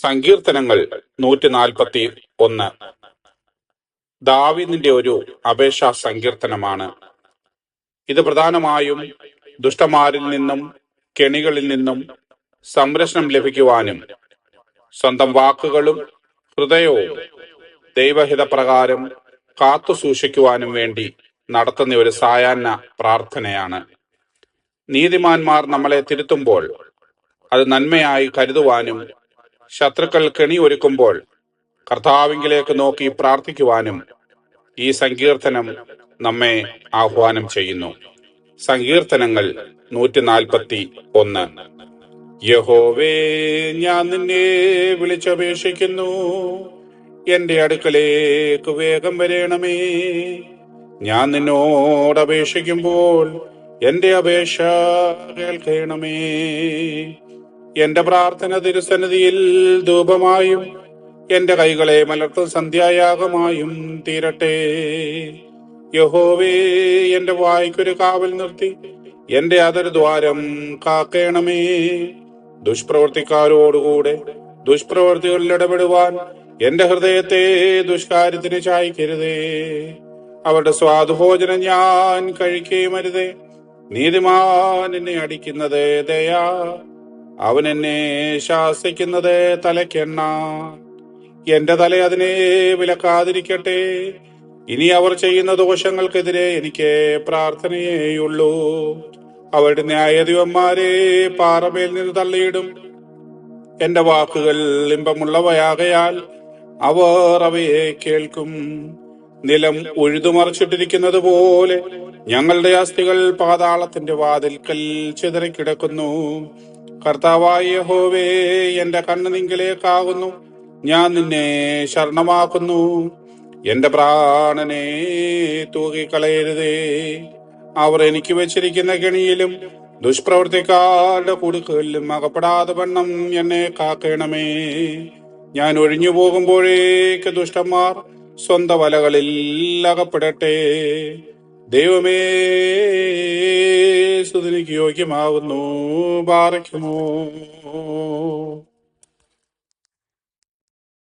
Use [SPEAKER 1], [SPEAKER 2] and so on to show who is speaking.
[SPEAKER 1] സങ്കീർത്തനങ്ങൾ 141 ദാവീദിന്റെ ഒരു അപേക്ഷാ സങ്കീർത്തനമാണ്. ഇത് പ്രധാനമായും ദുഷ്ടന്മാരിൽ നിന്നും കെണികളിൽ നിന്നും സംരക്ഷണം ലഭിക്കുവാനും സ്വന്തം വാക്കുകളും ഹൃദയവും ദൈവഹിത പ്രകാരം കാത്തു സൂക്ഷിക്കുവാനും വേണ്ടി നടത്തുന്ന ഒരു സായാഹ്ന പ്രാർത്ഥനയാണ്. നീതിമാന്മാർ നമ്മളെ തിരുത്തുമ്പോൾ അത് നന്മയായി കരുതുവാനും ശത്രുക്കൾ കെണി ഒരുക്കുമ്പോൾ കർത്താവിങ്കിലേക്ക് നോക്കി പ്രാർത്ഥിക്കുവാനും ഈ സങ്കീർത്തനം നമ്മെ ആഹ്വാനം ചെയ്യുന്നു. സങ്കീർത്തനങ്ങൾ 141. യഹോവേ, ഞാൻ നിന്നെ വിളിച്ചപേക്ഷിക്കുന്നു, എന്റെ അടുക്കലേക്ക് വേഗം വരേണമേ. ഞാൻ നിന്നോട് അപേക്ഷിക്കുമ്പോൾ എന്റെ അപേക്ഷ കേൾക്കണമേ. എന്റെ പ്രാർത്ഥന തിരുസന്നിധിയിൽ ധൂപമായും എന്റെ കൈകളെ മലർത്തും സന്ധ്യായാഗമായും തീരട്ടെ. യഹോവേ, എന്റെ വായ്ക്കൊരു കാവൽ നിർത്തി എന്റെ അധരദ്വാരം കാക്കണമേ. ദുഷ്പ്രവർത്തിക്കാരോടുകൂടെ ദുഷ്പ്രവർത്തികളിൽ ഇടപെടുവാൻ എന്റെ ഹൃദയത്തെ ദുഷ്കാര്യത്തിന് ചായ്ക്കരുതേ. അവരുടെ സ്വാദുഭോജനം ഞാൻ കഴിക്കുകയുമരുതേ. നീതിമാൻ എന്നെ അടിക്കുന്നത് ദയാ, അവൻ എന്നെ ശാസിക്കുന്നത് തലയ്ക്കെണ്ണ. എന്റെ തല അതിനെ വിലക്കാതിരിക്കട്ടെ. ഇനി അവർ ചെയ്യുന്ന ദോഷങ്ങൾക്കെതിരെ എനിക്ക് പ്രാർത്ഥനയേയുള്ളൂ. അവരുടെ ന്യായാധിപന്മാരെ പാറമേൽ നിന്ന് തള്ളിയിടും. എന്റെ വാക്കുകൾ ഇമ്പമുള്ളവയാകയാൽ അവർ അവയെ കേൾക്കും. നിലം ഉഴുതുമറിച്ചിട്ടിരിക്കുന്നത് പോലെ ഞങ്ങളുടെ അസ്ഥികൾ പാതാളത്തിന്റെ വാതിൽക്കൽ ചിതറിക്കിടക്കുന്നു. കർത്താവായ യഹോവേ, എന്റെ കണ്ണ് നിങ്കിലേക്കാകുന്നു. ഞാൻ നിന്നെ ശരണമാക്കുന്നു. എന്റെ പ്രാണനെ തൂകിക്കളയരുതേ. അവർ എനിക്ക് വെച്ചിരിക്കുന്ന കെണിയിലും ദുഷ്പ്രവർത്തിക്കാരുടെ കുടുക്കുകളിലും അകപ്പെടാതെ വണ്ണം എന്നെ കാക്കണമേ. ഞാൻ ഒഴിഞ്ഞു പോകുമ്പോഴേക്ക് ദുഷ്ടന്മാർ സ്വന്തം വലകളിൽ അകപ്പെടട്ടെ. ദൈവമേ, സ്തുതിക്ക് യോഗ്യമാകുന്നു. ബാറയ്ക്കുമോ.